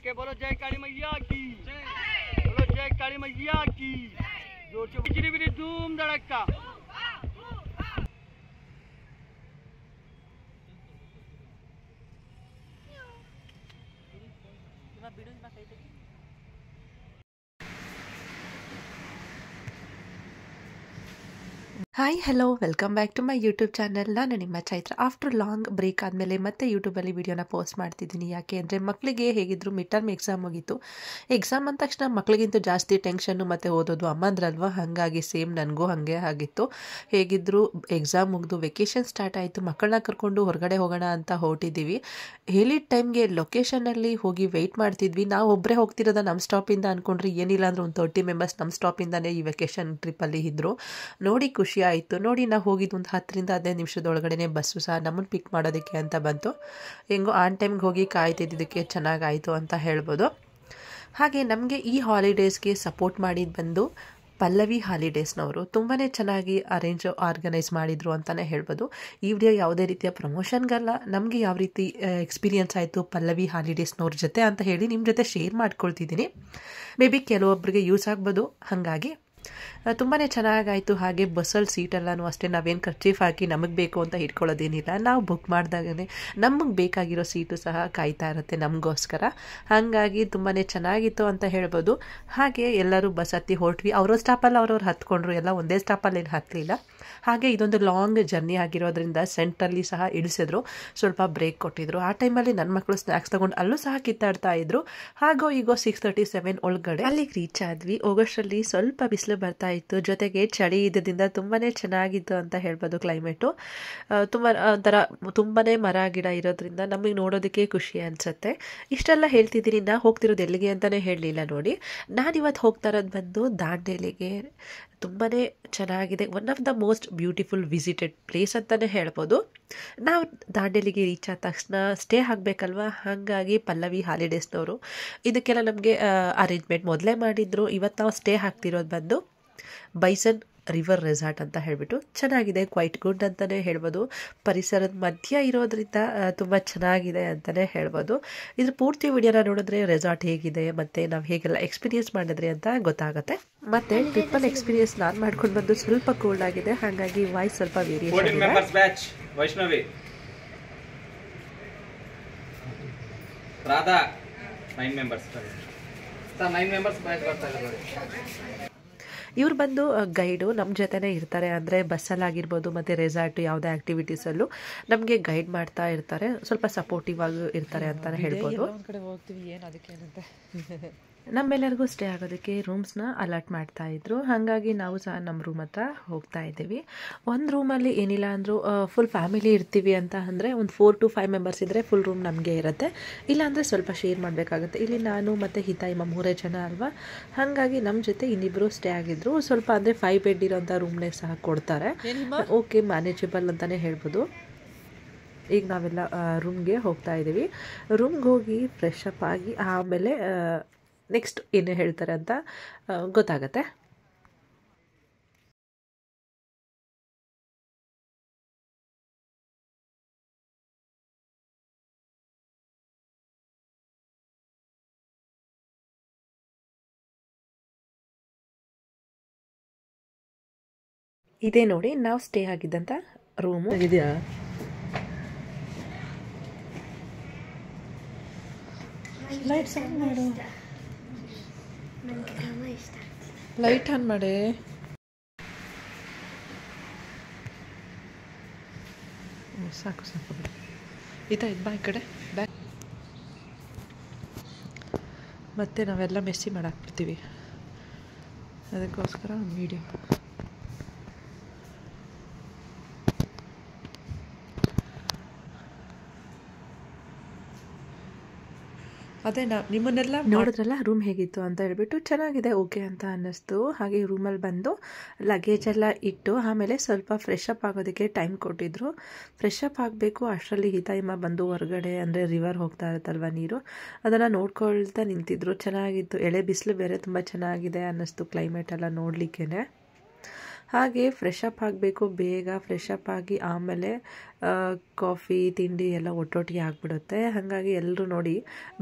के बोलो जय काली मैया की, बोलो जय काली मैया की। जोर से बिजली बिजली धूम धड़का। Hi hello welcome back to my YouTube channel. ನಾನು ನಿಮ್ಮ ಚೈತ್ರ. ಆಫ್ಟರ್ ಲಾಂಗ್ ಬ್ರೇಕ್ ಆದಮೇಲೆ ಮತ್ತೆ ಯೂಟ್ಯೂಬಲ್ಲಿ ವೀಡಿಯೋನ ಪೋಸ್ಟ್ ಮಾಡ್ತಿದ್ದೀನಿ. ಯಾಕೆ ಅಂದರೆ ಮಕ್ಕಳಿಗೆ ಹೇಗಿದ್ರು ಮಿಡ್ ಟರ್ಮ್ ಎಕ್ಸಾಮ್ ಮುಗೀತು. ಎಕ್ಸಾಮ್ ಅಂದ ತಕ್ಷಣ ಮಕ್ಕಳಿಗಿಂತ ಜಾಸ್ತಿ ಟೆನ್ಷನ್ನು ಮತ್ತು ಓದೋದು ಅಮ್ಮಂದ್ರಲ್ವ, ಹಾಗಾಗಿ ಸೇಮ್ ನನಗೂ ಹಾಗೆ ಆಗಿತ್ತು. ಹೇಗಿದ್ರು ಎಕ್ಸಾಮ್ ಮುಗಿದು ವೆಕೇಷನ್ ಸ್ಟಾರ್ಟ್ ಆಯಿತು. ಮಕ್ಕಳನ್ನ ಕರ್ಕೊಂಡು ಹೊರಗಡೆ ಹೋಗೋಣ ಅಂತ ಹೊರಟಿದ್ದೀವಿ. ಹೇಳಿದ ಟೈಮ್ಗೆ ಲೊಕೇಶನಲ್ಲಿ ಹೋಗಿ ವೆಯ್ಟ್ ಮಾಡ್ತಿದ್ವಿ. ನಾವು ಒಬ್ಬರೇ ಹೋಗ್ತಿರೋದ ನಮ್ಮ ಸ್ಟಾಪಿಂದ ಅಂದ್ಕೊಂಡ್ರಿ, ಏನಿಲ್ಲ ಅಂದ್ರೆ ಒಂದು 30 ಮೆಂಬರ್ಸ್ ನಮ್ಮ ಸ್ಟಾಪಿಂದನೇ ಈ ವೆಕೇಷನ್ ಟ್ರಿಪ್ಪಲ್ಲಿ ಇದ್ದರು. ನೋಡಿ ಖುಷಿ ಆಯಿತು. ನೋಡಿ ನಾವು ಹೋಗಿದ್ದು ಒಂದು 10 ರಿಂದ 15 ನಿಮಿಷದೊಳಗಡೆ ಬಸ್ಸು ಸಹ ನಮ್ಮನ್ನು ಪಿಕ್ ಮಾಡೋದಕ್ಕೆ ಅಂತ ಬಂತು. ಹೆಂಗೋ ಆನ್ ಟೈಮ್ಗೆ ಹೋಗಿ ಕಾಯ್ತಿದ್ದಕ್ಕೆ ಚೆನ್ನಾಗಾಯಿತು ಅಂತ ಹೇಳ್ಬೋದು. ಹಾಗೆ ನಮಗೆ ಈ ಹಾಲಿಡೇಸ್ಗೆ ಸಪೋರ್ಟ್ ಮಾಡಿದ್ದು ಬಂದು ಪಲ್ಲವಿ ಹಾಲಿಡೇಸ್ನವರು ತುಂಬಾ ಚೆನ್ನಾಗಿ ಆರ್ಗನೈಸ್ ಮಾಡಿದರು ಅಂತಲೇ ಹೇಳ್ಬೋದು. ಈ ವಿಡಿಯೋ ಯಾವುದೇ ರೀತಿಯ ಪ್ರಮೋಷನ್ಗಲ್ಲ, ನಮಗೆ ಯಾವ ರೀತಿ ಎಕ್ಸ್ಪೀರಿಯನ್ಸ್ ಆಯಿತು ಪಲ್ಲವಿ ಹಾಲಿಡೇಸ್ನವ್ರ ಜೊತೆ ಅಂತ ಹೇಳಿ ನಿಮ್ಮ ಜೊತೆ ಶೇರ್ ಮಾಡ್ಕೊಳ್ತಿದ್ದೀನಿ. ಮೇ ಬಿ ಕೆಲವೊಬ್ಬರಿಗೆ ಯೂಸ್ ಆಗ್ಬೋದು. ಹಾಗಾಗಿ ತುಂಬಾ ಚೆನ್ನಾಗಾಯಿತು. ಹಾಗೆ ಬಸ್ಸಲ್ಲಿ ಸೀಟೆಲ್ಲನೂ ಅಷ್ಟೇ ನಾವೇನು ಖರ್ಚೀಫ್ ಹಾಕಿ ನಮಗೆ ಬೇಕು ಅಂತ ಇಟ್ಕೊಳ್ಳೋದೇನಿಲ್ಲ. ನಾವು ಬುಕ್ ಮಾಡಿದಾಗಲೇ ನಮಗೆ ಬೇಕಾಗಿರೋ ಸೀಟು ಸಹ ಕಾಯ್ತಾ ಇರುತ್ತೆ ನಮಗೋಸ್ಕರ. ಹಾಗಾಗಿ ತುಂಬಾ ಚೆನ್ನಾಗಿತ್ತು ಅಂತ ಹೇಳ್ಬೋದು. ಹಾಗೆ ಎಲ್ಲರೂ ಬಸ್ ಹತ್ತಿ ಹೊರಟ್ವಿ. ಅವ್ರ ಸ್ಟಾಪಲ್ಲಿ ಅವ್ರವ್ರು ಹತ್ಕೊಂಡ್ರು, ಎಲ್ಲ ಒಂದೇ ಸ್ಟಾಪಲ್ಲಿ ಏನು ಹತ್ತಲಿಲ್ಲ. ಹಾಗೆ ಇದೊಂದು ಲಾಂಗ್ ಜರ್ನಿ ಆಗಿರೋದ್ರಿಂದ ಸೆಂಟ್ರಲ್ಲಿ ಸಹ ಇಳಿಸಿದ್ರು, ಸ್ವಲ್ಪ ಬ್ರೇಕ್ ಕೊಟ್ಟಿದ್ರು. ಆ ಟೈಮಲ್ಲಿ ನನ್ನ ಮಕ್ಕಳು ಸ್ನ್ಯಾಕ್ಸ್ ತೊಗೊಂಡು ಅಲ್ಲೂ ಸಹ ಕಿತ್ತಾಡ್ತಾ ಇದ್ರು. ಹಾಗೋ ಈಗೋ 6:37 ಒಳಗಡೆ ಅಲ್ಲಿಗೆ ರೀಚ್ ಆದ್ವಿ. ಹೋಗೋಷ್ಟರಲ್ಲಿ ಸ್ವಲ್ಪ ಬಿಸಿಲು ಬರ್ತಾ ಇತ್ತು, ಜೊತೆಗೆ ಚಳಿ ಇದ್ದರಿಂದ ತುಂಬಾ ಚೆನ್ನಾಗಿತ್ತು ಅಂತ ಹೇಳ್ಬೋದು. ಕ್ಲೈಮೇಟು ತುಂಬಾ ಮರ ಗಿಡ ಇರೋದ್ರಿಂದ ನಮಗೆ ನೋಡೋದಕ್ಕೆ ಖುಷಿ ಅನಿಸುತ್ತೆ. ಇಷ್ಟೆಲ್ಲ ಹೇಳ್ತಿದ್ದೀನಿ. ನಾ ಹೋಗ್ತಿರೋದು ಎಲ್ಲಿಗೆ ಅಂತಲೇ ಹೇಳಲಿಲ್ಲ ನೋಡಿ. ನಾನಿವತ್ತು ಹೋಗ್ತಾ ಇರೋದು ಬಂದು ದಾಂಡೇಲಿಗೆ. ತುಂಬಾ ಚೆನ್ನಾಗಿದೆ. One of the most beautiful visited place ಅಂತಲೇ ಹೇಳ್ಬೋದು. ನಾವು ದಾಂಡೇಲಿಗೆ ರೀಚ್ ಆದ ತಕ್ಷಣ ಸ್ಟೇ ಆಗಬೇಕಲ್ವ, ಹಾಗಾಗಿ ಪಲ್ಲವಿ ಹಾಲಿಡೇಸ್ನವರು ಇದಕ್ಕೆಲ್ಲ ನಮಗೆ ಅರೇಂಜ್ಮೆಂಟ್ ಮೊದಲೇ ಮಾಡಿದ್ರು. ಇವತ್ತು ನಾವು ಸ್ಟೇ ಆಗ್ತಿರೋದು ಬಂದು ಬೈಸನ್ ರಿವರ್ ರೆಸಾರ್ಟ್ ಅಂತ ಹೇಳಿಬಿಟ್ಟು ಚೆನ್ನಾಗಿದೆ. ಕ್ವೈಟ್ ಗುಡ್ ಅಂತಲೇ ಹೇಳ್ಬೋದು. ಪರಿಸರದ ಮಧ್ಯ ಇರೋದ್ರಿಂದ ತುಂಬ ಚೆನ್ನಾಗಿದೆ ಅಂತಲೇ ಹೇಳ್ಬೋದು. ಇದ್ರ ಪೂರ್ತಿ ವಿಡಿಯೋನ ನೋಡಿದ್ರೆ ರೆಸಾರ್ಟ್ ಹೇಗಿದೆ ಮತ್ತು ನಾವು ಹೇಗೆಲ್ಲ ಎಕ್ಸ್ಪೀರಿಯನ್ಸ್ ಮಾಡಿದ್ರಿ ಅಂತ ಗೊತ್ತಾಗುತ್ತೆ. ಮತ್ತು ಟ್ರಿಪ್ಪಲ್ ಎಕ್ಸ್ಪೀರಿಯನ್ಸ್ ನಾನು ಮಾಡ್ಕೊಂಡು ಬಂದು ಸ್ವಲ್ಪ ಕೋಲ್ಡ್ ಆಗಿದೆ, ಹಾಗಾಗಿ ವಾಯ್ಸ್ ಸ್ವಲ್ಪ ವೇರಿಯೇಷನ್ ಇದೆ. ವೈಷ್ಣವಿ ರಾಧಾ 9 ಮೆಂಬರ್ಸ್ ಬ್ಯಾಚ್ ಬರ್ತಾ ಇದ್ದಾರೆ. ಇವ್ರು ಬಂದು ಗೈಡು ನಮ್ಮ ಜೊತೆನೇ ಇರ್ತಾರೆ. ಅಂದರೆ ಬಸ್ಸಲ್ಲಾಗಿರ್ಬೋದು ಮತ್ತು ರೆಸಾರ್ಟು ಯಾವುದೇ ಆ್ಯಕ್ಟಿವಿಟೀಸಲ್ಲೂ ನಮಗೆ ಗೈಡ್ ಮಾಡ್ತಾ ಇರ್ತಾರೆ. ಸ್ವಲ್ಪ ಸಪೋರ್ಟಿವ್ ಆಗಿ ಇರ್ತಾರೆ ಅಂತಲೇ ಹೇಳ್ಬೋದು. ಒಂದು ಕಡೆ ಹೋಗ್ತೀವಿ, ಏನು ಅದಕ್ಕೇನಂತೆ. ನಮ್ಮೆಲ್ಲರಿಗೂ ಸ್ಟೇ ಆಗೋದಕ್ಕೆ ರೂಮ್ಸ್ನ ಅಲಾಟ್ ಮಾಡ್ತಾ ಇದ್ರು. ಹಾಗಾಗಿ ನಾವು ಸಹ ನಮ್ಮ ರೂಮ್ ಹತ್ರ ಹೋಗ್ತಾ ಇದ್ದೀವಿ. ಒಂದು ರೂಮಲ್ಲಿ ಏನಿಲ್ಲ ಅಂದರೂ ಫುಲ್ ಫ್ಯಾಮಿಲಿ ಇರ್ತೀವಿ ಅಂತ ಅಂದರೆ ಒಂದು 4 to 5 ಮೆಂಬರ್ಸ್ ಇದ್ದರೆ ಫುಲ್ ರೂಮ್ ನಮಗೆ ಇರುತ್ತೆ. ಇಲ್ಲಾಂದರೆ ಸ್ವಲ್ಪ ಶೇರ್ ಮಾಡಬೇಕಾಗುತ್ತೆ. ಇಲ್ಲಿ ನಾನು ಮತ್ತು ಹಿತಾಯಿಮ್ಮ 3 ಜನ ಅಲ್ವಾ, ಹಾಗಾಗಿ ನಮ್ಮ ಜೊತೆ ಇನ್ನಿಬ್ಬರು ಸ್ಟೇ ಆಗಿದ್ರು. ಸ್ವಲ್ಪ ಅಂದರೆ 5 ಬೆಡ್ ಇರೋಂಥ ರೂಮ್ನೇ ಸಹ ಕೊಡ್ತಾರೆ. ಓಕೆ, ಮ್ಯಾನೇಜಬಲ್ ಅಂತಲೇ ಹೇಳ್ಬೋದು. ಈಗ ನಾವೆಲ್ಲ ರೂಮ್ಗೆ ಹೋಗ್ತಾ ಇದ್ದೀವಿ. ರೂಮ್ಗೆ ಹೋಗಿ ಫ್ರೆಶ್ ಅಪ್ ಆಗಿ ಆಮೇಲೆ ನೆಕ್ಸ್ಟ್ ಏನು ಹೇಳ್ತಾರೆ ಅಂತ ಗೊತ್ತಾಗತ್ತೆ. ಇದೇ ನೋಡಿ ನಾವು ಸ್ಟೇ ಆಗಿದ್ದಂಥ ರೂಮು ಇದೆಯಾ. ಲೈಟ್ಸ್ ಆನ್ ಮಾಡು, ಲೈಟ್ ಆನ್ ಮಾಡಿ. ಸಾಕು ಸಾಕು ಇದಾಯ್ತು. ಬಾ ಈ ಕಡೆ ಬ್ಯಾಕ್. ಮತ್ತೆ ನಾವೆಲ್ಲ ಮೆಸ್ಸಿ ಮಾಡಾಕ್ಬಿಡ್ತೀವಿ, ಅದಕ್ಕೋಸ್ಕರ ಒಂದು ವೀಡಿಯೋ. ಅದೇ ನಿಮ್ಮನ್ನೆಲ್ಲ ನೋಡಿದ್ರಲ್ಲ ರೂಮ್ ಹೇಗಿತ್ತು ಅಂತ ಹೇಳ್ಬಿಟ್ಟು. ಚೆನ್ನಾಗಿದೆ, ಓಕೆ ಅಂತ ಅನ್ನಿಸ್ತು. ಹಾಗೆ ರೂಮಲ್ಲಿ ಬಂದು ಲಗೇಜ್ ಎಲ್ಲ ಇಟ್ಟು ಆಮೇಲೆ ಸ್ವಲ್ಪ ಫ್ರೆಶ್ ಅಪ್ ಆಗೋದಕ್ಕೆ ಟೈಮ್ ಕೊಟ್ಟಿದ್ರು. ಫ್ರೆಶ್ ಅಪ್ ಆಗಬೇಕು ಅಷ್ಟರಲ್ಲಿ ಹಿತಾಯಿಮ್ಮ ಬಂದು ಹೊರಗಡೆ ಅಂದರೆ ರಿವರ್ ಹೋಗ್ತಾ ಇರುತ್ತಲ್ವ ನೀರು, ಅದನ್ನು ನೋಡ್ಕೊಳ್ತಾ ನಿಂತಿದ್ರು. ಚೆನ್ನಾಗಿತ್ತು. ಎಳೆ ಬಿಸಿಲು ಬೇರೆ ತುಂಬ ಚೆನ್ನಾಗಿದೆ ಅನ್ನಿಸ್ತು ಕ್ಲೈಮೇಟ್ ಎಲ್ಲ ನೋಡಲಿಕ್ಕೆ. ಹಾಗೆ ಫ್ರೆಶ್ ಅಪ್ ಆಗಬೇಕು, ಬೇಗ ಫ್ರೆಶ್ ಅಪ್ ಆಗಿ ಆಮೇಲೆ ಕಾಫಿ ತಿಂಡಿ ಎಲ್ಲ ಒಟ್ಟೊಟ್ಟಿಗೆ ಆಗಿಬಿಡುತ್ತೆ. ಹಾಗಾಗಿ ಎಲ್ಲರೂ ನೋಡಿ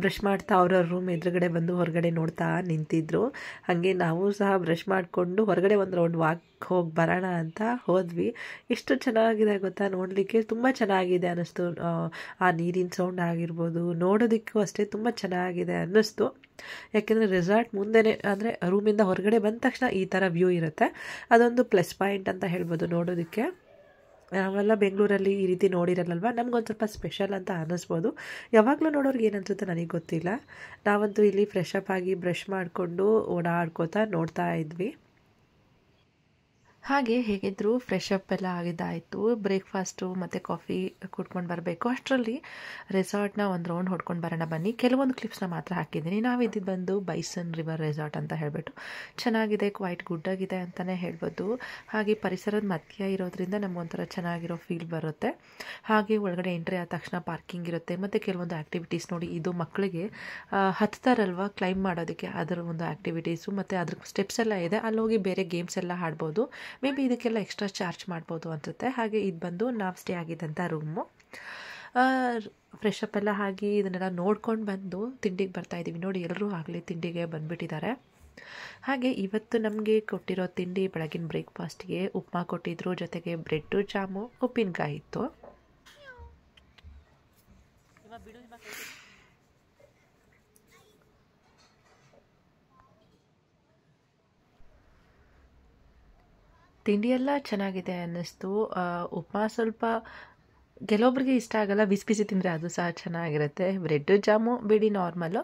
ಬ್ರಷ್ ಮಾಡ್ತಾ ಅವ್ರವ್ರ ರೂಮ್ ಎದುರುಗಡೆ ಬಂದು ಹೊರಗಡೆ ನೋಡ್ತಾ ನಿಂತಿದ್ರು. ಹಾಗೆ ನಾವು ಸಹ ಬ್ರಷ್ ಮಾಡಿಕೊಂಡು ಹೊರಗಡೆ ಒಂದು ರೌಂಡ್ ವಾಕ್ ಹೋಗಿ ಬರೋಣ ಅಂತ ಹೋದ್ವಿ. ಎಷ್ಟು ಚೆನ್ನಾಗಿದೆ ಗೊತ್ತಾ, ನೋಡಲಿಕ್ಕೆ ತುಂಬ ಚೆನ್ನಾಗಿದೆ ಅನ್ನಿಸ್ತು. ಆ ನೀರಿನ ಸೌಂಡ್ ಆಗಿರ್ಬೋದು, ನೋಡೋದಕ್ಕೂ ಅಷ್ಟೇ ತುಂಬ ಚೆನ್ನಾಗಿದೆ ಅನ್ನಿಸ್ತು. ಯಾಕೆಂದರೆ ರೆಸಾರ್ಟ್ ಮುಂದೆನೇ, ಅಂದರೆ ರೂಮಿಂದ ಹೊರಗಡೆ ಬಂದ ತಕ್ಷಣ ಈ ಥರ ವ್ಯೂ ಇರುತ್ತೆ. ಅದೊಂದು ಪ್ಲಸ್ ಪಾಯಿಂಟ್ ಅಂತ ಹೇಳ್ಬೋದು ನೋಡೋದಕ್ಕೆ. ನಾವೆಲ್ಲ ಬೆಂಗಳೂರಲ್ಲಿ ಈ ರೀತಿ ನೋಡಿರಲ್ಲಲ್ವ, ನಮಗೊಂದು ಸ್ವಲ್ಪ ಸ್ಪೆಷಲ್ ಅಂತ ಅನ್ನಿಸ್ಬೋದು. ಯಾವಾಗಲೂ ನೋಡೋರಿಗೆ ಏನನ್ಸುತ್ತೆ ನನಗೆ ಗೊತ್ತಿಲ್ಲ. ನಾವಂತೂ ಇಲ್ಲಿ ಫ್ರೆಶ್ ಅಪ್ ಆಗಿ ಬ್ರಷ್ ಮಾಡಿಕೊಂಡು ಓಡಾಡ್ಕೋತಾ ನೋಡ್ತಾ ಇದ್ವಿ. ಹಾಗೆ ಹೇಗಿದ್ದರೂ ಫ್ರೆಶ್ ಅಪ್ ಎಲ್ಲ ಆಗಿದ್ದಾಯಿತು. ಬ್ರೇಕ್ಫಾಸ್ಟು ಮತ್ತು ಕಾಫಿ ಕುಡ್ಕೊಂಡು ಬರಬೇಕು. ಅಷ್ಟರಲ್ಲಿ ರೆಸಾರ್ಟ್ನ ಒಂದು ರೌಂಡ್ ಹೊಡ್ಕೊಂಡು ಬರೋಣ ಬನ್ನಿ. ಕೆಲವೊಂದು ಕ್ಲಿಪ್ಸ್ನ ಮಾತ್ರ ಹಾಕಿದ್ದೀನಿ. ನಾವಿದ್ದು ಬಂದು ಬೈಸನ್ ರಿವರ್ ರೆಸಾರ್ಟ್ ಅಂತ ಹೇಳಿಬಿಟ್ಟು ಚೆನ್ನಾಗಿದೆ, ಕ್ವೈಟ್ ಗುಡ್ಡಾಗಿದೆ ಅಂತಲೇ ಹೇಳ್ಬೋದು. ಹಾಗೆ ಪರಿಸರದ ಮಧ್ಯ ಇರೋದ್ರಿಂದ ನಮಗೊಂಥರ ಚೆನ್ನಾಗಿರೋ ಫೀಲ್ ಬರುತ್ತೆ. ಹಾಗೆ ಒಳಗಡೆ ಎಂಟ್ರಿ ಆದ ತಕ್ಷಣ ಪಾರ್ಕಿಂಗ್ ಇರುತ್ತೆ ಮತ್ತು ಕೆಲವೊಂದು ಆ್ಯಕ್ಟಿವಿಟೀಸ್ ನೋಡಿ, ಇದು ಮಕ್ಕಳಿಗೆ ಹತ್ತಾರಲ್ವ ಕ್ಲೈಂಬ್ ಮಾಡೋದಕ್ಕೆ, ಅದರ ಒಂದು ಆ್ಯಕ್ಟಿವಿಟೀಸು ಮತ್ತು ಅದ್ರ ಸ್ಟೆಪ್ಸ್ ಎಲ್ಲ ಇದೆ. ಅಲ್ಲೋಗಿ ಬೇರೆ ಗೇಮ್ಸ್ ಎಲ್ಲ ಆಡ್ಬೋದು. ಮೇ ಬಿ ಇದಕ್ಕೆಲ್ಲ ಎಕ್ಸ್ಟ್ರಾ ಚಾರ್ಜ್ ಮಾಡ್ಬೋದು ಅನಿಸುತ್ತೆ. ಹಾಗೆ ಇದು ಬಂದು ನಾವು ಸ್ಟೇ ಆಗಿದ್ದಂಥ ರೂಮು. ಫ್ರೆಶ್ ಅಪ್ ಎಲ್ಲ ಆಗಿ ಇದನ್ನೆಲ್ಲ ನೋಡ್ಕೊಂಡು ಬಂದು ತಿಂಡಿಗೆ ಬರ್ತಾಯಿದ್ದೀವಿ. ನೋಡಿ, ಎಲ್ಲರೂ ಆಗಲಿ ತಿಂಡಿಗೆ ಬಂದುಬಿಟ್ಟಿದ್ದಾರೆ. ಹಾಗೆ ಇವತ್ತು ನಮಗೆ ಕೊಟ್ಟಿರೋ ತಿಂಡಿ ಬೆಳಗಿನ ಬ್ರೇಕ್ಫಾಸ್ಟ್ಗೆ ಉಪ್ಮಾ ಕೊಟ್ಟಿದ್ರು, ಜೊತೆಗೆ ಬ್ರೆಡ್ಡು, ಜಾಮು, ಉಪ್ಪಿನಕಾಯಿ ಇತ್ತು. ತಿಂಡಿ ಎಲ್ಲ ಚೆನ್ನಾಗಿದೆ ಅನ್ನಿಸ್ತು. ಉಪ್ಮಾ ಸ್ವಲ್ಪ ಕೆಲವೊಬ್ರಿಗೆ ಇಷ್ಟ ಆಗಲ್ಲ, ಬಿಸಿ ಬಿಸಿ ತಿಂದರೆ ಅದು ಸಹ ಚೆನ್ನಾಗಿರುತ್ತೆ. ಬ್ರೆಡ್ಡು ಜಾಮು ಬಿಡಿ ನಾರ್ಮಲ್ಲು.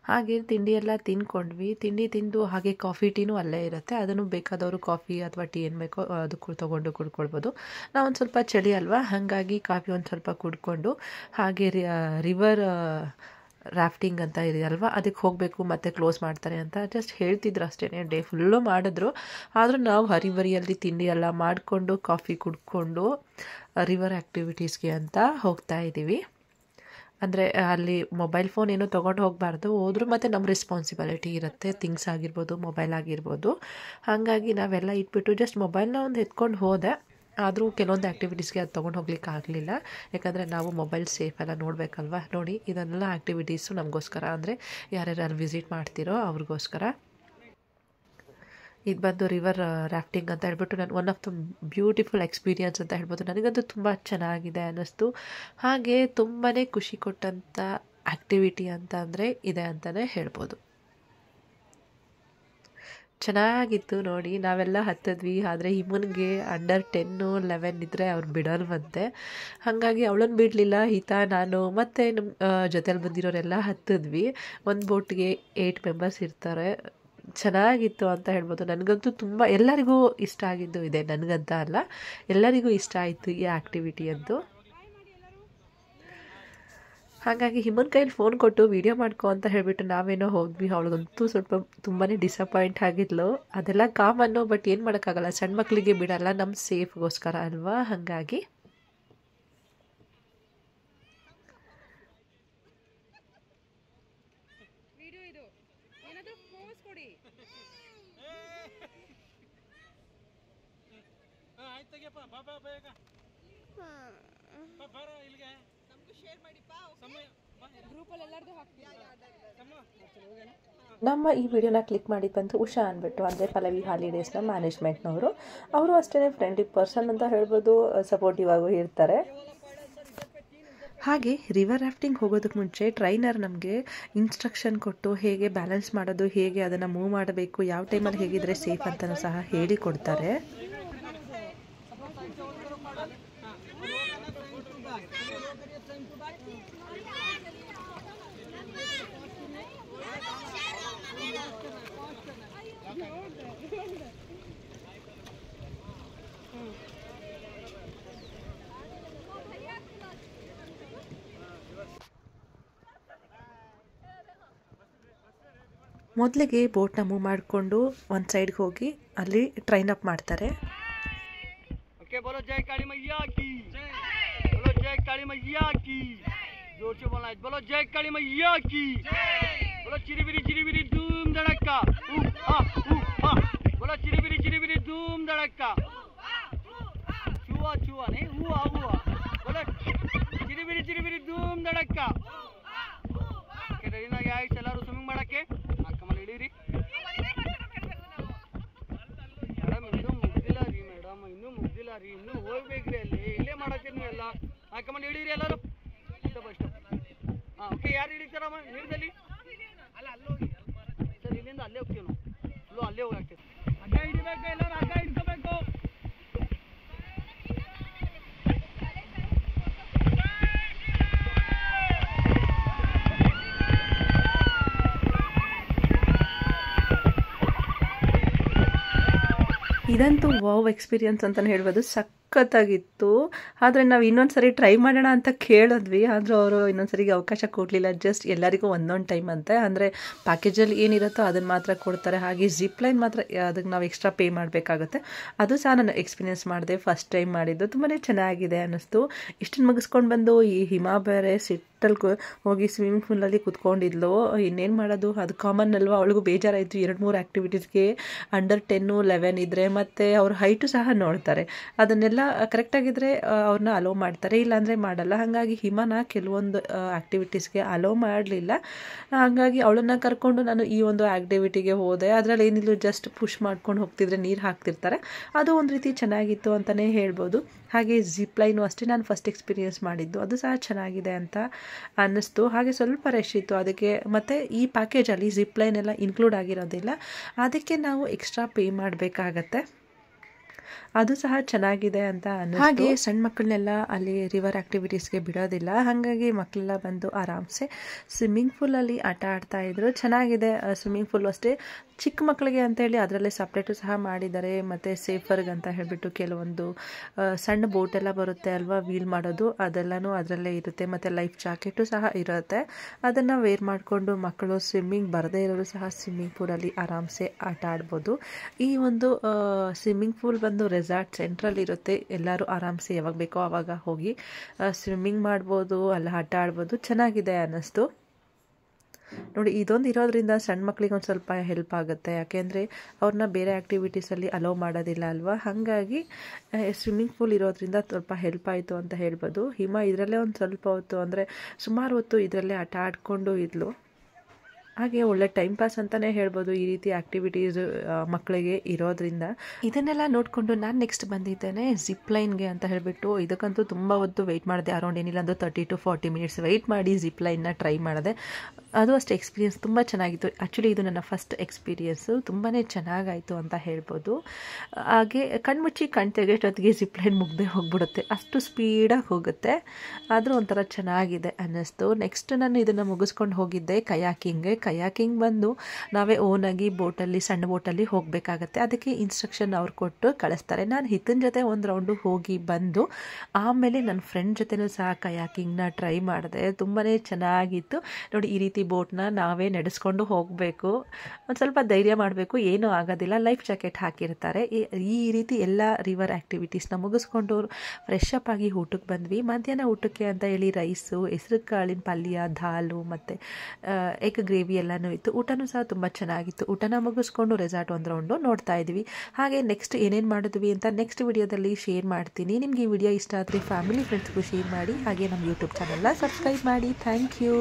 ಹಾಗೆ ತಿಂಡಿ ಎಲ್ಲ ತಿಂದ್ಕೊಂಡ್ವಿ. ತಿಂಡಿ ತಿಂದು ಹಾಗೆ ಕಾಫಿ ಟೀನೂ ಅಲ್ಲೇ ಇರುತ್ತೆ. ಅದನ್ನು ಬೇಕಾದವರು ಕಾಫಿ ಅಥವಾ ಟೀ ಏನು ಬೇಕೋ ಅದು ತೊಗೊಂಡು ಕುಡ್ಕೊಳ್ಬೋದು. ನಾವೊಂದು ಸ್ವಲ್ಪ ಚಳಿ ಅಲ್ವಾ, ಹಾಗಾಗಿ ಕಾಫಿ ಒಂದು ಸ್ವಲ್ಪ ಕುಡ್ಕೊಂಡು ಹಾಗೆ ರಿವರ್ ರಾಫ್ಟಿಂಗ್ ಅಂತ ಇದೆಯಲ್ವ, ಅದಕ್ಕೆ ಹೋಗಬೇಕು ಮತ್ತು ಕ್ಲೋಸ್ ಮಾಡ್ತಾರೆ ಅಂತ ಜಸ್ಟ್ ಹೇಳ್ತಿದ್ರು ಅಷ್ಟೇ. ಡೇ ಫುಲ್ಲು ಮಾಡಿದ್ರು. ಆದರೂ ನಾವು ಹರಿಬರಿಯಲ್ಲಿ ತಿಂಡಿ ಎಲ್ಲ ಮಾಡಿಕೊಂಡು ಕಾಫಿ ಕುಡ್ಕೊಂಡು ರಿವರ್ ಆ್ಯಕ್ಟಿವಿಟೀಸ್ಗೆ ಅಂತ ಹೋಗ್ತಾ ಇದ್ದೀವಿ. ಅಂದರೆ ಅಲ್ಲಿ ಮೊಬೈಲ್ ಫೋನ್ ಏನೂ ತೊಗೊಂಡು ಹೋಗಬಾರ್ದು. ಹೋದರೂ ಮತ್ತು ನಮ್ಮ ರೆಸ್ಪಾನ್ಸಿಬಿಲಿಟಿ ಇರುತ್ತೆ, ಥಿಂಗ್ಸ್ ಆಗಿರ್ಬೋದು, ಮೊಬೈಲ್ ಆಗಿರ್ಬೋದು. ಹಾಗಾಗಿ ನಾವೆಲ್ಲ ಇಟ್ಬಿಟ್ಟು ಜಸ್ಟ್ ಮೊಬೈಲ್ನ ಒಂದು ಎತ್ಕೊಂಡು ಹೋದೆ. ಆದರೂ ಕೆಲವೊಂದು ಆ್ಯಕ್ಟಿವಿಟೀಸ್ಗೆ ಅದು ತೊಗೊಂಡು ಹೋಗ್ಲಿಕ್ಕೆ ಆಗಲಿಲ್ಲ. ಯಾಕಂದರೆ ನಾವು ಮೊಬೈಲ್ ಸೇಫ್ ಎಲ್ಲ ನೋಡಬೇಕಲ್ವ. ನೋಡಿ, ಇದನ್ನೆಲ್ಲ ಆ್ಯಕ್ಟಿವಿಟೀಸು ನಮಗೋಸ್ಕರ, ಅಂದರೆ ಯಾರ್ಯಾರು ವಿಸಿಟ್ ಮಾಡ್ತಿರೋ ಅವ್ರಿಗೋಸ್ಕರ. ಇದು ಬಂದು ರಿವರ್ ರಾಫ್ಟಿಂಗ್ ಅಂತ ಹೇಳ್ಬಿಟ್ಟು ನಾನು one of the beautiful experience ಅಂತ ಹೇಳ್ಬೋದು. ನನಗಂತೂ ತುಂಬ ಚೆನ್ನಾಗಿದೆ ಅನ್ನಿಸ್ತು. ಹಾಗೆ ತುಂಬಾ ಖುಷಿ ಕೊಟ್ಟಂಥ ಆ್ಯಕ್ಟಿವಿಟಿ ಅಂತ ಅಂದರೆ ಇದೆ ಅಂತಲೇ ಹೇಳ್ಬೋದು. ಚೆನ್ನಾಗಿತ್ತು ನೋಡಿ. ನಾವೆಲ್ಲ ಹತ್ತಿದ್ವಿ, ಆದರೆ ಹಿಮನ್ಗೆ ಅಂಡರ್ 10-11 ಇದ್ದರೆ ಅವ್ರು ಬಿಡೋಲ್ವಂತೆ. ಹಾಗಾಗಿ ಅವಳನ್ನು ಬಿಡಲಿಲ್ಲ. ಈತ, ನಾನು ಮತ್ತು ನಮ್ಮ ಜೊತೆಲಿ ಬಂದಿರೋರೆಲ್ಲ ಹತ್ತಿದ್ವಿ. ಒಂದು ಬೋಟ್ಗೆ 8 ಮೆಂಬರ್ಸ್ ಇರ್ತಾರೆ. ಚೆನ್ನಾಗಿತ್ತು ಅಂತ ಹೇಳ್ಬೋದು. ನನಗಂತೂ ತುಂಬ, ಎಲ್ಲರಿಗೂ ಇಷ್ಟ ಆಗಿದ್ದು ಇದೆ, ನನಗಂತ ಅಲ್ಲ, ಎಲ್ಲರಿಗೂ ಇಷ್ಟ ಆಯಿತು ಈ ಆ್ಯಕ್ಟಿವಿಟಿ ಅಂತೂ. ಹಾಗಾಗಿ ಹಿಮನ್ ಕೈಲಿ ಫೋನ್ ಕೊಟ್ಟು ವೀಡಿಯೋ ಮಾಡ್ಕೊ ಅಂತ ಹೇಳಿಬಿಟ್ಟು ನಾವೇನೋ ಹೋದ್ವಿ. ಅವಳಿಗಂತೂ ಸ್ವಲ್ಪ ತುಂಬಾ ಡಿಸಪಾಯಿಂಟ್ ಆಗಿದ್ಲು. ಅದೆಲ್ಲ ಕಾಮನ್ನು, ಬಟ್ ಏನು ಮಾಡೋಕ್ಕಾಗಲ್ಲ, ಸಣ್ಣ ಮಕ್ಕಳಿಗೆ ಬಿಡಲ್ಲ, ನಮ್ಮ ಸೇಫ್ಗೋಸ್ಕರ ಅಲ್ವಾ. ಹಾಗಾಗಿ ನಮ್ಮ ಈ ವಿಡಿಯೋನ ಕ್ಲಿಕ್ ಮಾಡಿದ್ದು ಬಂದು ಉಷಾ ಅಂದ್ಬಿಟ್ಟು, ಅಂದರೆ ಪಲ್ಲವಿ ಹಾಲಿಡೇಸ್ನ ಮ್ಯಾನೇಜ್ಮೆಂಟ್ನವರು. ಅವರು ಅಷ್ಟೇ ಫ್ರೆಂಡ್ಲಿ ಪರ್ಸನ್ ಅಂತ ಹೇಳ್ಬೋದು, ಸಪೋರ್ಟಿವ್ ಆಗೂ ಇರ್ತಾರೆ. ಹಾಗೆ ರಿವರ್ ರಾಫ್ಟಿಂಗ್ ಹೋಗೋದಕ್ಕೆ ಮುಂಚೆ ಟ್ರೈನರ್ ನಮಗೆ ಇನ್ಸ್ಟ್ರಕ್ಷನ್ ಕೊಟ್ಟು ಹೇಗೆ ಬ್ಯಾಲೆನ್ಸ್ ಮಾಡೋದು, ಹೇಗೆ ಅದನ್ನು ಮೂವ್ ಮಾಡಬೇಕು, ಯಾವ ಟೈಮಲ್ಲಿ ಹೇಗಿದ್ರೆ ಸೇಫ್ ಅಂತಲೂ ಸಹ ಹೇಳಿಕೊಡ್ತಾರೆ. ಮೊದಲಿಗೆ ಬೋಟ್ನ ಮೂವ್ ಮಾಡಿಕೊಂಡು ಒಂದು ಸೈಡ್ಗೆ ಹೋಗಿ ಅಲ್ಲಿ ಟ್ರೈನ್ ಅಪ್ ಮಾಡ್ತಾರೆ. ओके बोलो जय काली मैया की, बोलो जय काली मैया की, जोर से बोलना है, बोलो जय काली मैया की, बोलो चिरी बिरी धूम धड़का, बोलो चिरी बिरी धूम धड़का, छुआ छुआ नहीं हुआ हुआ बोलो चिरी धूम धड़क ರೆಡಿನಾಗಿ ಆಯ್ತು ಎಲ್ಲರೂ ಸ್ವಿಮ್ಮಿಂಗ್ ಮಾಡಕ್ಕೆ ಕಮಲ್ ಹಿಡೀರಿ ಮೇಡಮ್ ಇನ್ನೂ ಮುಗ್ದಿಲ್ಲ ರೀ ಇನ್ನೂ ಹೋಗ್ಬೇಕ್ರಿ ಅಲ್ಲಿ ಇಲ್ಲೇ ಮಾಡತ್ತೀರಿ ನೀವು ಎಲ್ಲ ಕಮಲ್ ಹಿಡೀರಿ ಎಲ್ಲರೂ ಇಷ್ಟ ಓಕೆ ಯಾರು ಹಿಡಿತಾರಮ್ಮ ನೀರದಲ್ಲಿ ಸರ್ ಇಲ್ಲಿಂದ ಅಲ್ಲೇ ಹೋಗ್ತೀವಿ ನಾವು ಫುಲ್ಲು ಅಲ್ಲೇ ಹೋಗಾಗ್ತೀವಿ ಹಗ್ಗ ಹಿಡಿಬೇಕು ಎಲ್ಲರೂ ಹಗ್ಗ ಹಿಡ್ಕೋಬೇಕು ಇದಂತೂ ವಾವ್ ಎಕ್ಸ್ಪೀರಿಯನ್ಸ್ ಅಂತಲೇ ಹೇಳ್ಬೋದು. ಸಖತ್ತಾಗಿತ್ತು. ಆದರೆ ನಾವು ಇನ್ನೊಂದು ಸರಿ ಟ್ರೈ ಮಾಡೋಣ ಅಂತ ಕೇಳಿದ್ವಿ, ಆದರೂ ಅವರು ಇನ್ನೊಂದು ಸರಿಗೆ ಅವಕಾಶ ಕೊಡಲಿಲ್ಲ. ಜಸ್ಟ್ ಎಲ್ಲರಿಗೂ ಒಂದೊಂದು ಟೈಮ್ ಅಂತೆ, ಅಂದರೆ ಪ್ಯಾಕೇಜಲ್ಲಿ ಏನಿರುತ್ತೋ ಅದನ್ನು ಮಾತ್ರ ಕೊಡ್ತಾರೆ. ಹಾಗೆ ಜಿಪ್ ಲೈನ್ ಮಾತ್ರ ಅದಕ್ಕೆ ನಾವು ಎಕ್ಸ್ಟ್ರಾ ಪೇ ಮಾಡಬೇಕಾಗುತ್ತೆ. ಅದು ಸಹ ನಾನು ಎಕ್ಸ್ಪೀರಿಯನ್ಸ್ ಮಾಡಿದೆ, ಫಸ್ಟ್ ಟೈಮ್ ಮಾಡಿದ್ದು. ತುಂಬಾ ಚೆನ್ನಾಗಿದೆ ಅನ್ನಿಸ್ತು. ಇಷ್ಟನ್ನು ಮುಗಿಸ್ಕೊಂಡು ಬಂದು ಈ ಹಿಮ ಬೇರೆ ಸಿಟ್ಟಲ್ಲಿ ಹೋಗಿ ಸ್ವಿಮ್ಮಿಂಗ್ ಪೂಲಲ್ಲಿ ಕುತ್ಕೊಂಡಿದ್ಲು. ಇನ್ನೇನು ಮಾಡೋದು, ಅದು ಕಾಮನ್ ಅಲ್ವಾ. ಅವಳಿಗೂ ಬೇಜಾರಾಯಿತು. 2-3 ಆ್ಯಕ್ಟಿವಿಟೀಸ್ಗೆ ಅಂಡರ್ 10, 11 ಇದ್ದರೆ ಮತ್ತು ಅವ್ರ ಹೈಟು ಸಹ ನೋಡ್ತಾರೆ. ಅದನ್ನೆಲ್ಲ ಕರೆಕ್ಟಾಗಿದ್ದರೆ ಅವ್ರನ್ನ ಅಲೋ ಮಾಡ್ತಾರೆ, ಇಲ್ಲಾಂದರೆ ಮಾಡಲ್ಲ. ಹಾಗಾಗಿ ಹಿಮನ ಕೆಲವೊಂದು ಆ್ಯಕ್ಟಿವಿಟೀಸ್ಗೆ ಅಲೋ ಮಾಡಲಿಲ್ಲ. ಹಾಗಾಗಿ ಅವಳನ್ನು ಕರ್ಕೊಂಡು ನಾನು ಈ ಒಂದು ಆ್ಯಕ್ಟಿವಿಟಿಗೆ ಹೋದೆ. ಅದರಲ್ಲಿ ಏನಿಲ್ಲ, ಜಸ್ಟ್ ಪುಷ್ ಮಾಡ್ಕೊಂಡು ಹೋಗ್ತಿದ್ರೆ ನೀರು ಹಾಕ್ತಿರ್ತಾರೆ. ಅದು ಒಂದು ರೀತಿ ಚೆನ್ನಾಗಿತ್ತು ಅಂತಲೇ ಹೇಳ್ಬೋದು. ಹಾಗೆ ಜಿಪ್ ಲೈನು ಅಷ್ಟೇ ನಾನು ಫಸ್ಟ್ ಎಕ್ಸ್ಪೀರಿಯನ್ಸ್ ಮಾಡಿದ್ದು, ಅದು ಸಹ ಚೆನ್ನಾಗಿದೆ ಅಂತ ಅನ್ನಿಸ್ತು. ಹಾಗೆ ಸ್ವಲ್ಪ ರಶ್ ಇತ್ತು ಅದಕ್ಕೆ. ಮತ್ತು ಈ ಪ್ಯಾಕೇಜಲ್ಲಿ ಜಿಪ್ ಲೈನ್ ಎಲ್ಲ ಇನ್ಕ್ಲೂಡ್ ಆಗಿರೋದಿಲ್ಲ, ಅದಕ್ಕೆ ನಾವು ಎಕ್ಸ್ಟ್ರಾ ಪೇ ಮಾಡಬೇಕಾಗತ್ತೆ. ಅದು ಸಹ ಚೆನ್ನಾಗಿದೆ ಅಂತ ಅನ್ನಿಸ್ತು. ಹಾಗೆ ಸಣ್ಣ ಮಕ್ಕಳನ್ನೆಲ್ಲ ಅಲ್ಲಿ ರಿವರ್ ಆ್ಯಕ್ಟಿವಿಟೀಸ್ಗೆ ಬಿಡೋದಿಲ್ಲ. ಹಾಗಾಗಿ ಮಕ್ಕಳೆಲ್ಲ ಬಂದು ಆರಾಮ್ಸೆ ಸ್ವಿಮ್ಮಿಂಗ್ ಪೂಲಲ್ಲಿ ಆಟ ಆಡ್ತಾಯಿದ್ರು. ಚೆನ್ನಾಗಿದೆ ಸ್ವಿಮ್ಮಿಂಗ್ ಪೂಲು ಅಷ್ಟೇ. ಚಿಕ್ಕ ಮಕ್ಕಳಿಗೆ ಅಂತೇಳಿ ಅದರಲ್ಲೇ ಸಪ್ರೇಟು ಸಹ ಮಾಡಿದ್ದಾರೆ. ಮತ್ತು ಸೇಫರ್ಗೆ ಅಂತ ಹೇಳಿಬಿಟ್ಟು ಕೆಲವೊಂದು ಸಣ್ಣ ಬೋಟೆಲ್ಲ ಬರುತ್ತೆ ಅಲ್ವಾ, ವೀಲ್ ಮಾಡೋದು, ಅದೆಲ್ಲನೂ ಅದರಲ್ಲೇ ಇರುತ್ತೆ. ಮತ್ತು ಲೈಫ್ ಜಾಕೆಟು ಸಹ ಇರುತ್ತೆ. ಅದನ್ನು ವೇರ್ ಮಾಡಿಕೊಂಡು ಮಕ್ಕಳು ಸ್ವಿಮ್ಮಿಂಗ್ ಬರದೇ ಇರೋರು ಸಹ ಸ್ವಿಮ್ಮಿಂಗ್ ಪೂಲಲ್ಲಿ ಆರಾಮ್ಸೆ ಆಟ ಆಡ್ಬೋದು. ಈ ಒಂದು ಸ್ವಿಮ್ಮಿಂಗ್ ಪೂಲ್ ಬಂದು ರೆಸಾರ್ಟ್ ಸೆಂಟ್ರಲ್ಲಿ ಇರುತ್ತೆ. ಎಲ್ಲರೂ ಆರಾಮ್ಸೆ ಯಾವಾಗ ಬೇಕೋ ಆವಾಗ ಹೋಗಿ ಸ್ವಿಮ್ಮಿಂಗ್ ಮಾಡ್ಬೋದು, ಅಲ್ಲಿ ಆಟ ಆಡ್ಬೋದು. ಚೆನ್ನಾಗಿದೆ ಅನ್ನಿಸ್ತು ನೋಡಿ. ಇದೊಂದು ಇರೋದ್ರಿಂದ ಸಣ್ಣ ಮಕ್ಕಳಿಗೆ ಒಂದು ಸ್ವಲ್ಪ ಹೆಲ್ಪ್ ಆಗುತ್ತೆ, ಯಾಕೆಂದರೆ ಅವ್ರನ್ನ ಬೇರೆ ಆ್ಯಕ್ಟಿವಿಟೀಸಲ್ಲಿ ಅಲೋ ಮಾಡೋದಿಲ್ಲ ಅಲ್ವಾ. ಹಾಗಾಗಿ ಸ್ವಿಮ್ಮಿಂಗ್ ಪೂಲ್ ಇರೋದ್ರಿಂದ ಸ್ವಲ್ಪ ಹೆಲ್ಪ್ ಆಯಿತು ಅಂತ ಹೇಳ್ಬೋದು. ಹಿಮ ಇದರಲ್ಲೇ ಒಂದು ಸ್ವಲ್ಪ ಹೊತ್ತು, ಅಂದರೆ ಸುಮಾರು ಹೊತ್ತು ಇದರಲ್ಲೇ ಆಟ ಆಡಿಕೊಂಡು ಇದ್ಲು. ಹಾಗೆ ಒಳ್ಳೆ ಟೈಮ್ ಪಾಸ್ ಅಂತಲೇ ಹೇಳ್ಬೋದು ಈ ರೀತಿ ಆ್ಯಕ್ಟಿವಿಟೀಸ್ ಮಕ್ಕಳಿಗೆ ಇರೋದ್ರಿಂದ. ಇದನ್ನೆಲ್ಲ ನೋಡಿಕೊಂಡು ನಾನು ನೆಕ್ಸ್ಟ್ ಬಂದಿದ್ದೇನೆ ಜಿಪ್ ಲೈನ್ಗೆ ಅಂತ ಹೇಳಿಬಿಟ್ಟು. ಇದಕ್ಕಂತೂ ತುಂಬ ಹೊತ್ತು ವೆಯ್ಟ್ ಮಾಡಿದೆ. ಅರೌಂಡ್ ಏನಿಲ್ಲ ಅಂದರೂ 30 to 40 ಮಿನಿಟ್ಸ್ ವೆಯ್ಟ್ ಮಾಡಿ ಜಿಪ್ ಲೈನ್ನ ಟ್ರೈ ಮಾಡಿದೆ. ಅದು ಅಷ್ಟೇ ಎಕ್ಸ್ಪೀರಿಯನ್ಸ್ ತುಂಬ ಚೆನ್ನಾಗಿತ್ತು. ಆ್ಯಕ್ಚುಲಿ ಇದು ನನ್ನ ಫಸ್ಟ್ ಎಕ್ಸ್ಪೀರಿಯನ್ಸು, ತುಂಬಾ ಚೆನ್ನಾಗಾಯಿತು ಅಂತ ಹೇಳ್ಬೋದು. ಹಾಗೆ ಕಣ್ಮುಚ್ಚಿ ಕಣ್ ತೆಗೆಯೋಷ್ಟೊತ್ತಿಗೆ ಜಿಪ್ ಲೈನ್ ಮುಗ್ದೇ ಹೋಗ್ಬಿಡುತ್ತೆ, ಅಷ್ಟು ಸ್ಪೀಡಾಗಿ ಹೋಗುತ್ತೆ. ಆದರೂ ಒಂಥರ ಚೆನ್ನಾಗಿದೆ ಅನ್ನಿಸ್ತು. ನೆಕ್ಸ್ಟ್ ನಾನು ಇದನ್ನು ಮುಗಿಸ್ಕೊಂಡು ಹೋಗಿದ್ದೆ ಕಯಾಕಿಂಗ್ ಬಂದು ನಾವೇ ಓನಾಗಿ ಬೋಟಲ್ಲಿ, ಸಣ್ಣ ಬೋಟಲ್ಲಿ ಹೋಗಬೇಕಾಗತ್ತೆ. ಅದಕ್ಕೆ ಇನ್ಸ್ಟ್ರಕ್ಷನ್ ಅವ್ರು ಕೊಟ್ಟು ಕಳಿಸ್ತಾರೆ. ನಾನು ಹಿತನ ಜೊತೆ ಒಂದು ರೌಂಡು ಹೋಗಿ ಬಂದು ಆಮೇಲೆ ನನ್ನ ಫ್ರೆಂಡ್ ಜೊತೆನೂ ಸಹ ಕಯಾಕಿಂಗ್ನ ಟ್ರೈ ಮಾಡಿದೆ. ತುಂಬಾ ಚೆನ್ನಾಗಿತ್ತು ನೋಡಿ. ಈ ರೀತಿ ಬೋಟ್ನ ನಾವೇ ನಡೆಸ್ಕೊಂಡು ಹೋಗಬೇಕು, ಒಂದು ಸ್ವಲ್ಪ ಧೈರ್ಯ ಮಾಡಬೇಕು, ಏನೂ ಆಗೋದಿಲ್ಲ. ಲೈಫ್ ಜಾಕೆಟ್ ಹಾಕಿರ್ತಾರೆ. ಈ ರೀತಿ ಎಲ್ಲ ರಿವರ್ ಆ್ಯಕ್ಟಿವಿಟೀಸ್ನ ಮುಗಿಸ್ಕೊಂಡು ಫ್ರೆಶ್ ಅಪ್ ಆಗಿ ಊಟಕ್ಕೆ ಬಂದ್ವಿ. ಮಧ್ಯಾಹ್ನ ಊಟಕ್ಕೆ ಅಂತ ಹೇಳಿ ರೈಸು, ಹೆಸರು ಕಾಳಿನ ಪಲ್ಯ, ದಾಲು ಮತ್ತು ಎಗ್ ಗ್ರೇವಿ ಎಲ್ಲನೂ ಇತ್ತು. ಊಟನೂ ಸಹ ತುಂಬ ಚೆನ್ನಾಗಿತ್ತು. ಊಟನ ಮುಗಿಸ್ಕೊಂಡು ರೆಸಾರ್ಟ್ ಒಂದು ರೌಂಡು ನೋಡ್ತಾ ಇದ್ವಿ. ಹಾಗೆ ನೆಕ್ಸ್ಟ್ ಏನೇನು ಮಾಡಿದ್ವಿ ಅಂತ ನೆಕ್ಸ್ಟ್ ವಿಡಿಯೋದಲ್ಲಿ ಶೇರ್ ಮಾಡ್ತೀನಿ. ನಿಮಗೆ ಈ ವಿಡಿಯೋ ಇಷ್ಟ ಆದರೆ ಫ್ಯಾಮಿಲಿ ಫ್ರೆಂಡ್ಸ್ಗೂ ಶೇರ್ ಮಾಡಿ. ಹಾಗೆ ನಮ್ಮ ಯೂಟ್ಯೂಬ್ ಚಾನಲ್ನ ಸಬ್ಸ್ಕ್ರೈಬ್ ಮಾಡಿ. Thank you.